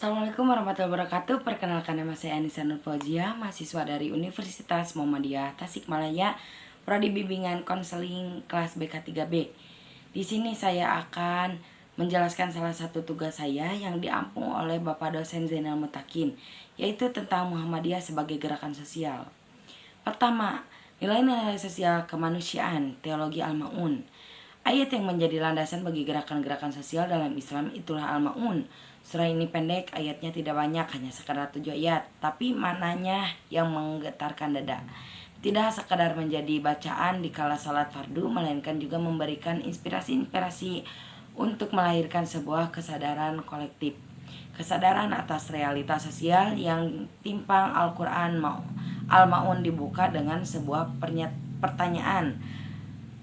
Assalamualaikum warahmatullahi wabarakatuh. Perkenalkan, nama saya Anissa Nur Fauzia, mahasiswa dari Universitas Muhammadiyah Tasikmalaya, prodi bimbingan konseling kelas BK3B. Di sini saya akan menjelaskan salah satu tugas saya yang diampung oleh Bapak dosen Zainal Mutakin, yaitu tentang Muhammadiyah sebagai gerakan sosial. Pertama, nilai-nilai sosial kemanusiaan, teologi Al-Ma'un. Ayat yang menjadi landasan bagi gerakan-gerakan sosial dalam Islam itulah Al-Ma'un. Surah ini pendek, ayatnya tidak banyak, hanya sekadar 7 ayat, tapi maknanya yang menggetarkan dada. Tidak sekadar menjadi bacaan di kala salat fardu, melainkan juga memberikan inspirasi-inspirasi untuk melahirkan sebuah kesadaran kolektif. Kesadaran atas realitas sosial yang timpang. Al-Ma'un dibuka dengan sebuah pertanyaan.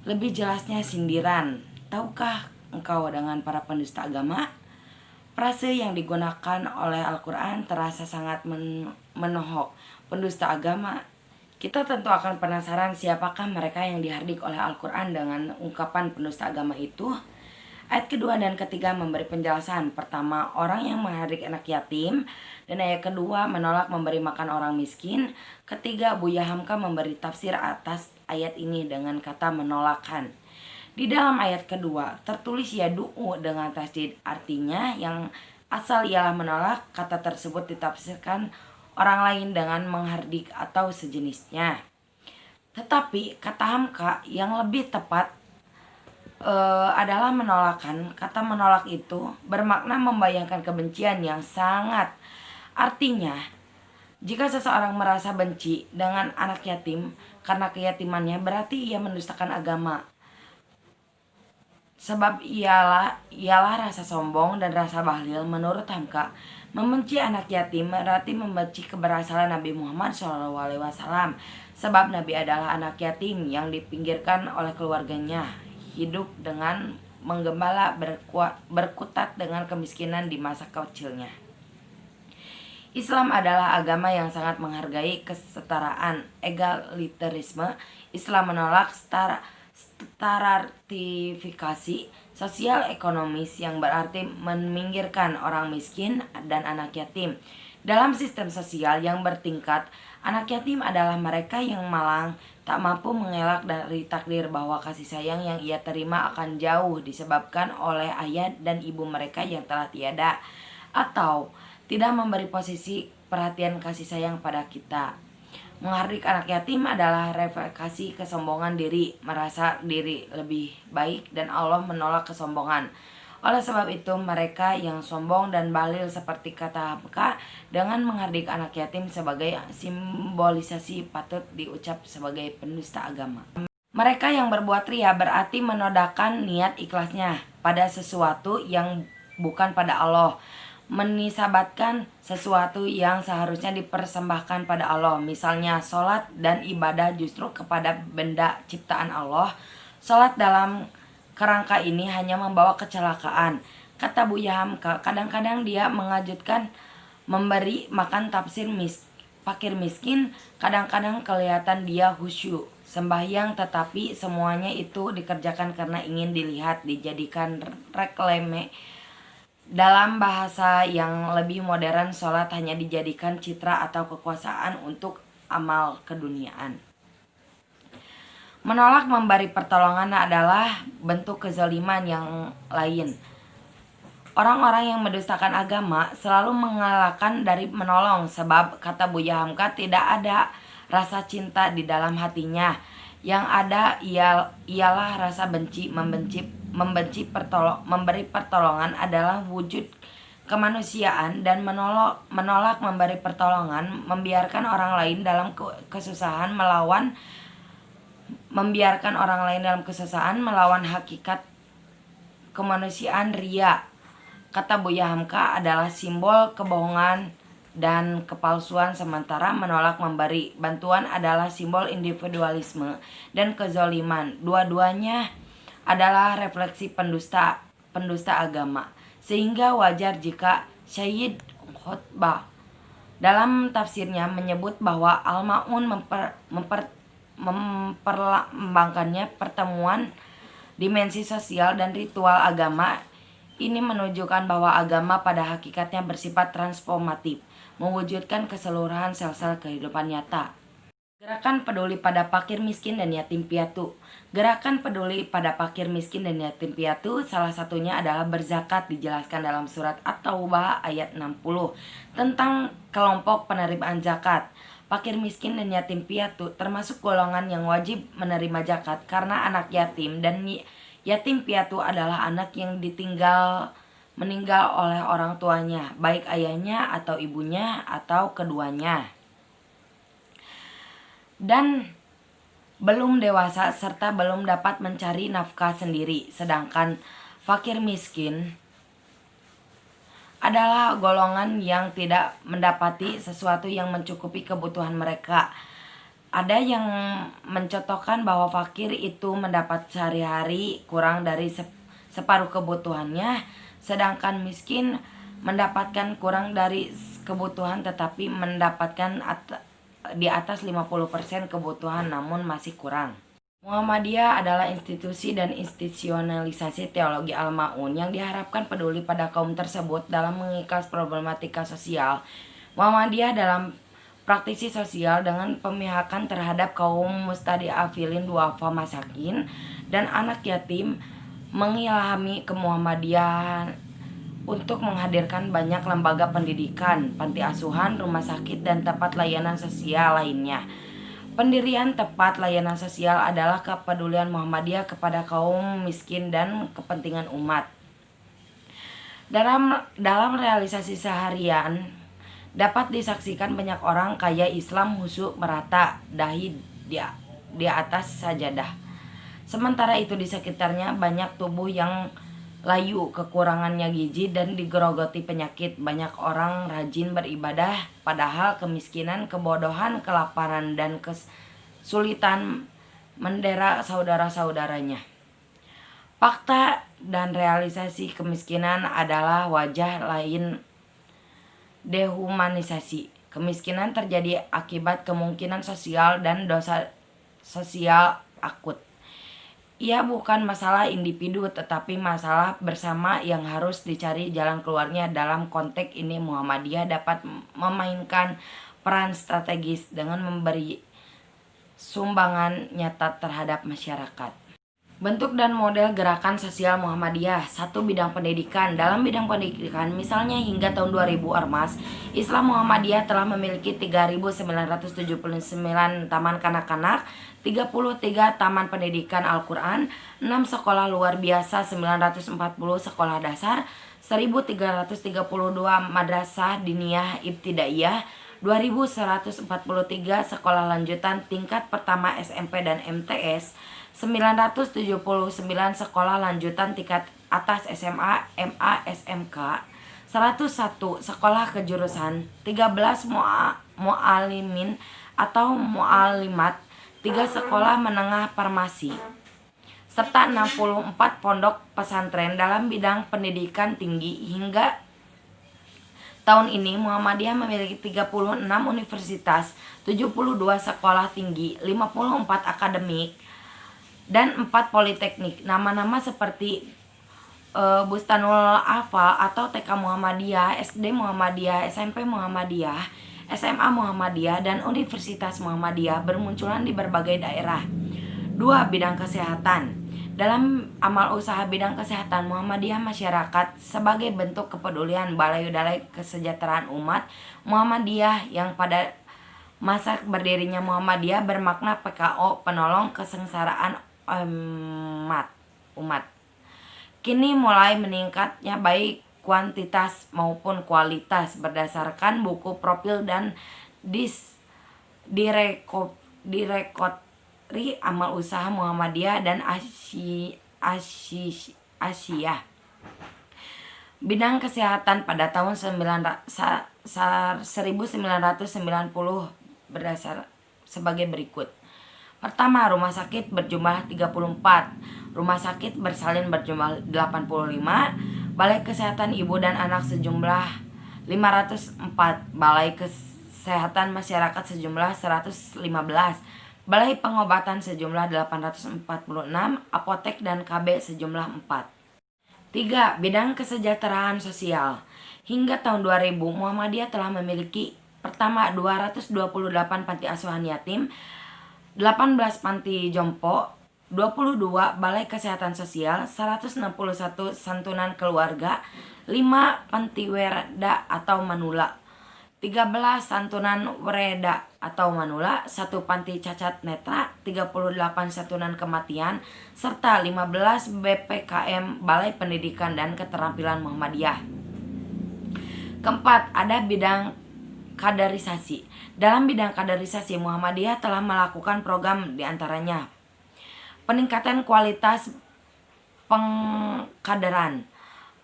Lebih jelasnya sindiran. Tahukah engkau dengan para pendusta agama? Frase yang digunakan oleh Al-Quran terasa sangat menohok pendusta agama. Kita tentu akan penasaran siapakah mereka yang dihardik oleh Al-Quran dengan ungkapan pendusta agama itu. Ayat kedua dan ketiga memberi penjelasan. Pertama, orang yang menghardik anak yatim. Dan ayat kedua, menolak memberi makan orang miskin. Ketiga, Buya Hamka memberi tafsir atas ayat ini dengan kata menolakkan. Di dalam ayat kedua tertulis yadu'u dengan tasdid, artinya yang asal ialah menolak. Kata tersebut ditafsirkan orang lain dengan menghardik atau sejenisnya. Tetapi kata Hamka yang lebih tepat adalah menolakkan. Kata menolak itu bermakna membayangkan kebencian yang sangat. Artinya, jika seseorang merasa benci dengan anak yatim karena keyatimannya, berarti ia mendustakan agama. Sebab ialah rasa sombong dan rasa bahlil. Menurut Hamka, membenci anak yatim berarti membenci keberhasilan Nabi Muhammad SAW. Sebab Nabi adalah anak yatim yang dipinggirkan oleh keluarganya, hidup dengan menggembala, berkutat dengan kemiskinan di masa kecilnya. Islam adalah agama yang sangat menghargai kesetaraan, egalitarisme. Islam menolak stratifikasi sosial ekonomis yang berarti meminggirkan orang miskin dan anak yatim. Dalam sistem sosial yang bertingkat, anak yatim adalah mereka yang malang, tak mampu mengelak dari takdir bahwa kasih sayang yang ia terima akan jauh disebabkan oleh ayah dan ibu mereka yang telah tiada, atau tidak memberi posisi perhatian kasih sayang pada kita. Menghardik anak yatim adalah refleksi kesombongan diri, merasa diri lebih baik, dan Allah menolak kesombongan. Oleh sebab itu, mereka yang sombong dan bahlil seperti kata Hamka dengan menghardik anak yatim sebagai simbolisasi patut diucap sebagai pendusta agama. Mereka yang berbuat ria berarti menodakan niat ikhlasnya pada sesuatu yang bukan pada Allah, menisabatkan sesuatu yang seharusnya dipersembahkan pada Allah. Misalnya sholat dan ibadah justru kepada benda ciptaan Allah. Sholat dalam kerangka ini hanya membawa kecelakaan. Kata Buya Hamka, kadang-kadang dia mengajutkan memberi makan fakir miskin. Kadang-kadang kelihatan dia khusyuk sembahyang, tetapi semuanya itu dikerjakan karena ingin dilihat, dijadikan reklame. Dalam bahasa yang lebih modern, sholat hanya dijadikan citra atau kekuasaan untuk amal keduniaan. Menolak memberi pertolongan adalah bentuk kezaliman yang lain. Orang-orang yang mendustakan agama selalu mengelakkan dari menolong, sebab kata Buya Hamka tidak ada rasa cinta di dalam hatinya. Yang ada ialah rasa benci. Memberi pertolongan adalah wujud kemanusiaan, dan menolak memberi pertolongan, membiarkan orang lain dalam kesusahan melawan hakikat kemanusiaan. Ria, kata Buya Hamka, adalah simbol kebohongan dan kepalsuan, sementara menolak memberi bantuan adalah simbol individualisme dan kezaliman. Dua-duanya adalah refleksi pendusta agama, sehingga wajar jika Syed Khutbah dalam tafsirnya menyebut bahwa Al-Ma'un memperlambangkannya pertemuan dimensi sosial dan ritual agama Ini menunjukkan bahwa agama pada hakikatnya bersifat transformatif, mewujudkan keseluruhan sel-sel kehidupan nyata. Gerakan peduli pada fakir miskin dan yatim piatu. Gerakan peduli pada fakir miskin dan yatim piatu salah satunya adalah berzakat, dijelaskan dalam surat At-Taubah ayat 60 tentang kelompok penerimaan zakat. Fakir miskin dan yatim piatu termasuk golongan yang wajib menerima zakat karena anak yatim dan yatim piatu adalah anak yang meninggal oleh orang tuanya, baik ayahnya atau ibunya atau keduanya, dan belum dewasa serta belum dapat mencari nafkah sendiri. Sedangkan fakir miskin adalah golongan yang tidak mendapati sesuatu yang mencukupi kebutuhan mereka. Ada yang mencontohkan bahwa fakir itu mendapat sehari-hari kurang dari separuh kebutuhannya, sedangkan miskin mendapatkan kurang dari kebutuhan tetapi mendapatkan di atas 50% kebutuhan namun masih kurang. Muhammadiyah adalah institusi dan institusionalisasi teologi Al-Ma'un yang diharapkan peduli pada kaum tersebut dalam mengikas problematika sosial. Muhammadiyah dalam praktisi sosial dengan pemihakan terhadap kaum mustada'afin, duafa, masakin, dan anak yatim, mengilhami kemuhammadiyahan untuk menghadirkan banyak lembaga pendidikan, panti asuhan, rumah sakit, dan tempat layanan sosial lainnya. Pendirian tempat layanan sosial adalah kepedulian Muhammadiyah kepada kaum miskin dan kepentingan umat. Dalam realisasi seharian dapat disaksikan banyak orang kaya Islam khusyuk merata dahi di atas sajadah. Sementara itu di sekitarnya banyak tubuh yang layu, kekurangannya gizi dan digerogoti penyakit. Banyak orang rajin beribadah padahal kemiskinan, kebodohan, kelaparan, dan kesulitan mendera saudara-saudaranya. Fakta dan realisasi kemiskinan adalah wajah lain dehumanisasi. Kemiskinan terjadi akibat kemungkinan sosial dan dosa sosial akut. Ia bukan masalah individu tetapi masalah bersama yang harus dicari jalan keluarnya. Dalam konteks ini Muhammadiyah dapat memainkan peran strategis dengan memberi sumbangan nyata terhadap masyarakat. Bentuk dan model gerakan sosial Muhammadiyah. 1. Bidang pendidikan. Dalam bidang pendidikan, misalnya hingga tahun 2000 Ormas, Islam Muhammadiyah telah memiliki 3.979 taman kanak-kanak, 33 taman pendidikan Al-Quran, 6 sekolah luar biasa, 940 sekolah dasar, 1.332 madrasah diniyah ibtidaiyah, 2.143 sekolah lanjutan tingkat pertama SMP dan MTS, 979 sekolah lanjutan tingkat atas SMA, MA, SMK, 101 sekolah kejurusan, 13 mu'alimin atau mu'alimat, 3 sekolah menengah farmasi, serta 64 pondok pesantren dalam bidang pendidikan tinggi. Hingga tahun ini Muhammadiyah memiliki 36 universitas, 72 sekolah tinggi, 54 akademik, dan 4 politeknik. Nama-nama seperti Bustanul Afal atau TK Muhammadiyah, SD Muhammadiyah, SMP Muhammadiyah, SMA Muhammadiyah, dan Universitas Muhammadiyah bermunculan di berbagai daerah. 2. Bidang kesehatan. Dalam amal usaha bidang kesehatan Muhammadiyah masyarakat sebagai bentuk kepedulian Balai Kesejahteraan Umat Muhammadiyah yang pada masa berdirinya Muhammadiyah bermakna PKO, penolong kesengsaraan umat. Kini mulai meningkatnya baik kuantitas maupun kualitas berdasarkan buku profil dan direktori amal usaha Muhammadiyah dan Asyiyah. Bidang kesehatan pada tahun 1990 berdasar sebagai berikut. Pertama, rumah sakit berjumlah 34, rumah sakit bersalin berjumlah 85, balai kesehatan ibu dan anak sejumlah 504, balai kesehatan masyarakat sejumlah 115, balai pengobatan sejumlah 846, apotek dan KB sejumlah 4. 3. Bidang kesejahteraan sosial. Hingga tahun 2000, Muhammadiyah telah memiliki pertama 228 panti asuhan yatim, 18 panti jompo, 22 balai kesehatan sosial, 161 santunan keluarga, 5 panti werda atau manula, 13 santunan wereda atau manula, 1 panti cacat netra, 38 santunan kematian, serta 15 BPKM Balai Pendidikan dan Keterampilan Muhammadiyah. Keempat, ada bidang kaderisasi. Dalam bidang kaderisasi, Muhammadiyah telah melakukan program diantaranya peningkatan kualitas pengkaderan,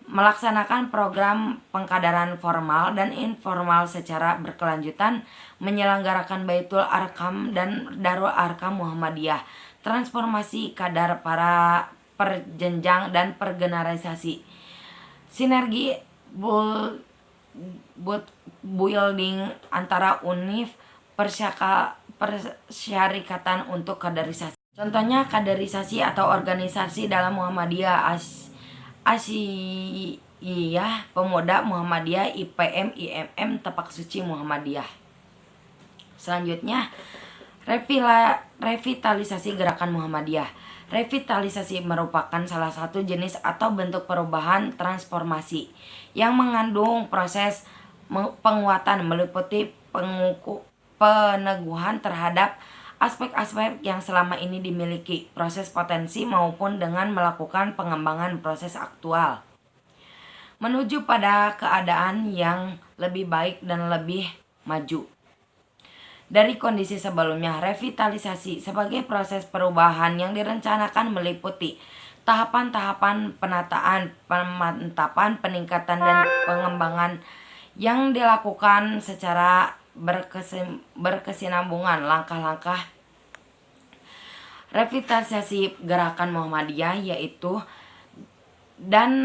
melaksanakan program pengkaderan formal dan informal secara berkelanjutan, menyelenggarakan Baitul Arkam dan Darul Arkam Muhammadiyah, transformasi kadar para perjenjang dan pergeneralisasi, sinergi building antara univ persyarikatan untuk kaderisasi. Contohnya kaderisasi atau organisasi dalam Muhammadiyah, Asiyah Pemuda Muhammadiyah, IPM, IMM, Tapak Suci Muhammadiyah. Selanjutnya, revitalisasi gerakan Muhammadiyah. Revitalisasi merupakan salah satu jenis atau bentuk perubahan transformasi yang mengandung proses penguatan meliputi peneguhan terhadap aspek-aspek yang selama ini dimiliki, proses potensi maupun dengan melakukan pengembangan proses aktual menuju pada keadaan yang lebih baik dan lebih maju dari kondisi sebelumnya. Revitalisasi sebagai proses perubahan yang direncanakan meliputi tahapan-tahapan penataan, pemantapan, peningkatan, dan pengembangan yang dilakukan secara berkesinambungan. Langkah-langkah revitalisasi gerakan Muhammadiyah yaitu dan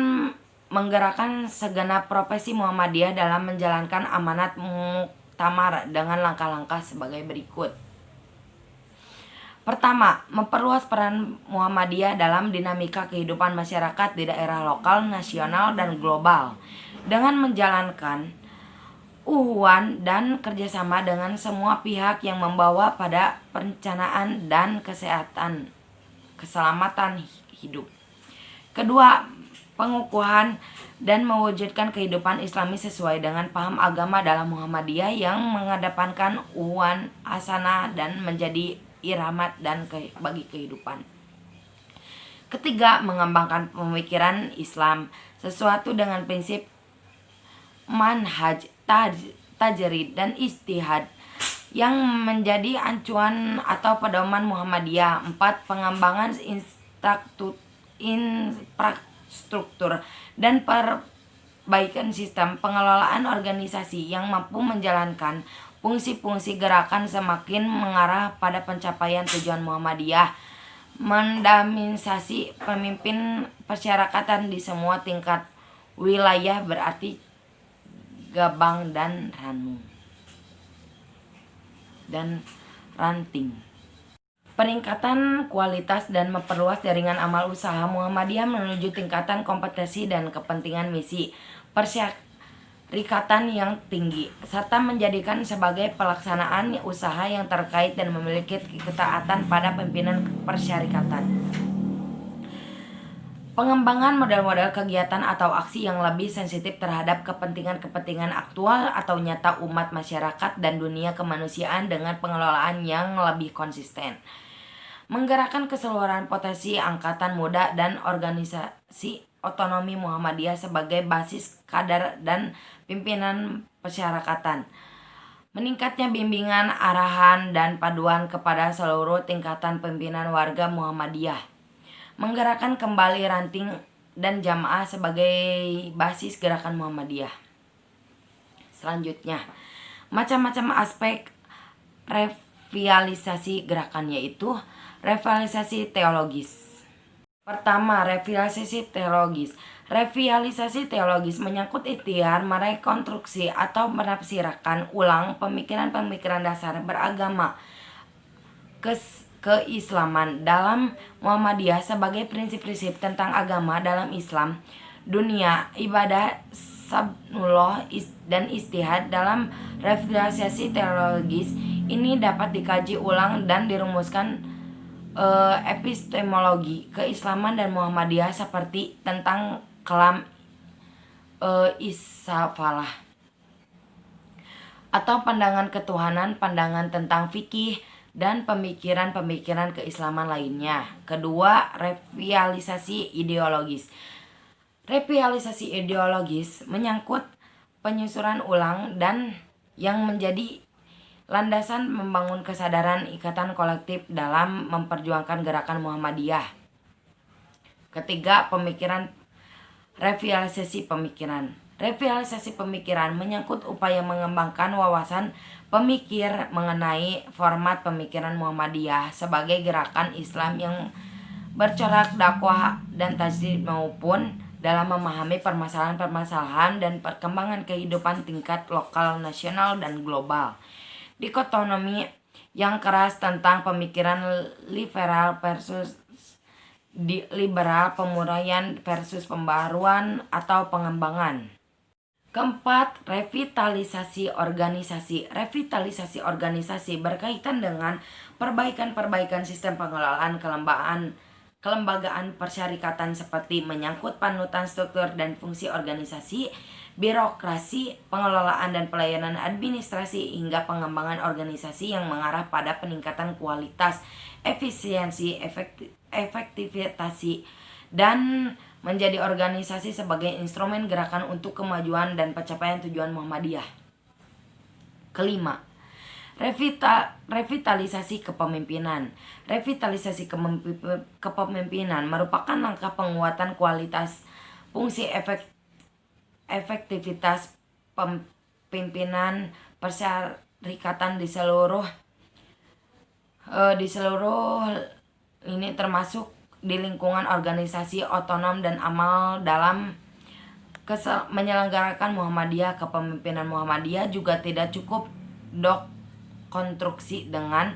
menggerakkan segenap profesi Muhammadiyah dalam menjalankan amanat muktamar dengan langkah-langkah sebagai berikut. Pertama, memperluas peran Muhammadiyah dalam dinamika kehidupan masyarakat di daerah lokal, nasional, dan global dengan menjalankan uhuan dan kerjasama dengan semua pihak yang membawa pada perencanaan dan keselamatan hidup. Kedua, pengukuhan dan mewujudkan kehidupan Islami sesuai dengan paham agama dalam Muhammadiyah yang mengedepankan uhuan hasanah dan menjadi irhamat dan bagi kehidupan. Ketiga, mengembangkan pemikiran Islam sesuatu dengan prinsip manhaj, tajrid, dan istihad yang menjadi acuan atau pedoman Muhammadiyah. 4. Pengembangan infrastruktur dan perbaikan sistem pengelolaan organisasi yang mampu menjalankan fungsi-fungsi gerakan semakin mengarah pada pencapaian tujuan Muhammadiyah. Mendominasi pemimpin persyarakatan di semua tingkat wilayah berarti Gabang dan Ranting. Peningkatan kualitas dan memperluas jaringan amal usaha Muhammadiyah menuju tingkatan kompetensi dan kepentingan misi persyarikatan yang tinggi, serta menjadikan sebagai pelaksanaan usaha yang terkait dan memiliki ketaatan pada pimpinan persyarikatan. Pengembangan model-model kegiatan atau aksi yang lebih sensitif terhadap kepentingan-kepentingan aktual atau nyata umat masyarakat dan dunia kemanusiaan dengan pengelolaan yang lebih konsisten. Menggerakkan keseluruhan potensi angkatan muda dan organisasi otonomi Muhammadiyah sebagai basis kader dan pimpinan persyarakatan. Meningkatnya bimbingan, arahan, dan paduan kepada seluruh tingkatan pimpinan warga Muhammadiyah. Menggerakkan kembali ranting dan jamaah sebagai basis gerakan Muhammadiyah. Selanjutnya, macam-macam aspek revitalisasi gerakan yaitu revitalisasi teologis. Pertama, revitalisasi teologis. Revitalisasi teologis menyangkut ikhtiar merekonstruksi atau menafsirkan ulang pemikiran-pemikiran dasar beragama keislaman dalam Muhammadiyah sebagai prinsip-prinsip tentang agama dalam Islam dunia, ibadah, sabnullah, dan istihad dalam revitalisasi teologis ini dapat dikaji ulang dan dirumuskan epistemologi keislaman dan Muhammadiyah seperti tentang kelam isafalah atau pandangan ketuhanan, pandangan tentang fikih, dan pemikiran-pemikiran keislaman lainnya. Kedua, revitalisasi ideologis. Revitalisasi ideologis menyangkut penyusuran ulang dan yang menjadi landasan membangun kesadaran ikatan kolektif dalam memperjuangkan gerakan Muhammadiyah. Ketiga, pemikiran revitalisasi pemikiran. Revitalisasi pemikiran menyangkut upaya mengembangkan wawasan pemikir mengenai format pemikiran Muhammadiyah sebagai gerakan Islam yang bercorak dakwah dan tajdid maupun dalam memahami permasalahan-permasalahan dan perkembangan kehidupan tingkat lokal, nasional, dan global. Dikotomi yang keras tentang pemikiran liberal versus liberal, pemuraian versus pembaruan atau pengembangan. Keempat, revitalisasi organisasi. Revitalisasi organisasi berkaitan dengan perbaikan-perbaikan sistem pengelolaan kelembagaan persyarikatan seperti menyangkut panutan struktur dan fungsi organisasi, birokrasi, pengelolaan dan pelayanan administrasi hingga pengembangan organisasi yang mengarah pada peningkatan kualitas, efisiensi, efektivitas, dan menjadi organisasi sebagai instrumen gerakan untuk kemajuan dan pencapaian tujuan Muhammadiyah. Kelima, revitalisasi kepemimpinan. Revitalisasi kepemimpinan merupakan langkah penguatan kualitas, fungsi, efektivitas pemimpinan persyarikatan di seluruh ini termasuk di lingkungan organisasi otonom dan amal dalam menyelenggarakan Muhammadiyah. Kepemimpinan Muhammadiyah juga tidak cukup konstruksi dengan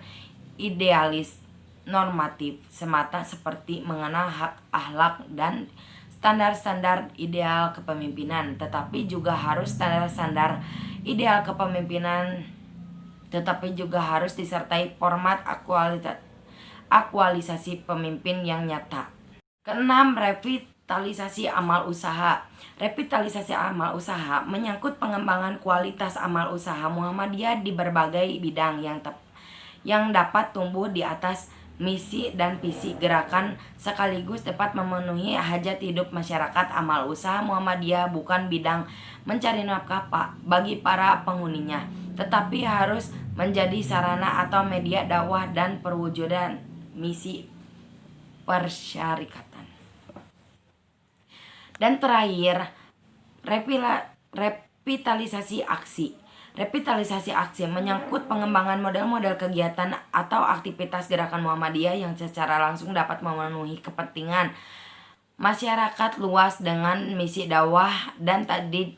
idealis normatif semata seperti mengenal hak akhlak dan standar-standar ideal kepemimpinan, tetapi juga harus disertai format aktualisasi pemimpin yang nyata. Keenam, revitalisasi amal usaha. Revitalisasi amal usaha menyangkut pengembangan kualitas amal usaha Muhammadiyah di berbagai bidang yang dapat tumbuh di atas misi dan visi gerakan sekaligus dapat memenuhi hajat hidup masyarakat. Amal usaha Muhammadiyah bukan bidang mencari nafkah bagi para penghuninya, tetapi harus menjadi sarana atau media dakwah dan perwujudan misi persyarikatan. Dan terakhir, revitalisasi aksi. Revitalisasi aksi menyangkut pengembangan model-model kegiatan atau aktivitas gerakan Muhammadiyah yang secara langsung dapat memenuhi kepentingan masyarakat luas dengan misi dakwah dan tajdid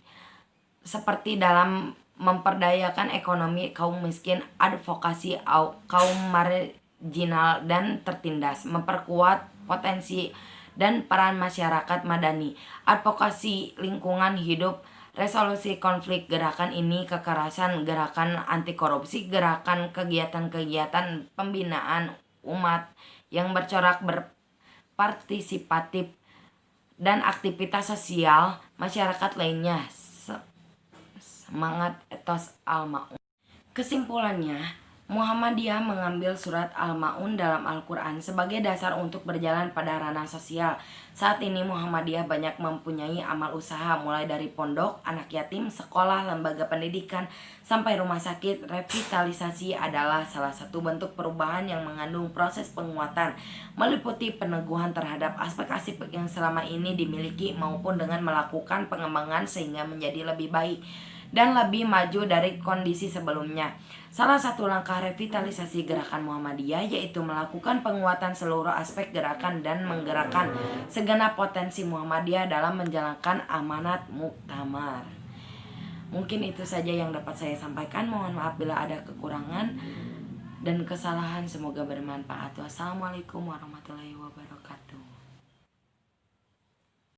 seperti dalam memperdayakan ekonomi kaum miskin, advokasi kaum marginal dan tertindas, memperkuat potensi dan peran masyarakat madani, advokasi lingkungan hidup, resolusi konflik, gerakan ini kekerasan, gerakan anti korupsi, gerakan kegiatan-kegiatan pembinaan umat yang bercorak berpartisipatif, dan aktivitas sosial masyarakat lainnya. Semangat etos Al-Ma'un. Kesimpulannya, Muhammadiyah mengambil surat Al-Ma'un dalam Al-Quran sebagai dasar untuk berjalan pada ranah sosial. Saat ini Muhammadiyah banyak mempunyai amal usaha, mulai dari pondok, anak yatim, sekolah, lembaga pendidikan, sampai rumah sakit. Revitalisasi adalah salah satu bentuk perubahan yang mengandung proses penguatan, meliputi peneguhan terhadap aspek-aspek yang selama ini dimiliki maupun dengan melakukan pengembangan sehingga menjadi lebih baik dan lebih maju dari kondisi sebelumnya. Salah satu langkah revitalisasi gerakan Muhammadiyah yaitu melakukan penguatan seluruh aspek gerakan dan menggerakkan segenap potensi Muhammadiyah dalam menjalankan amanat muktamar. Mungkin itu saja yang dapat saya sampaikan. Mohon maaf bila ada kekurangan dan kesalahan. Semoga bermanfaat. Wassalamualaikum warahmatullahi wabarakatuh.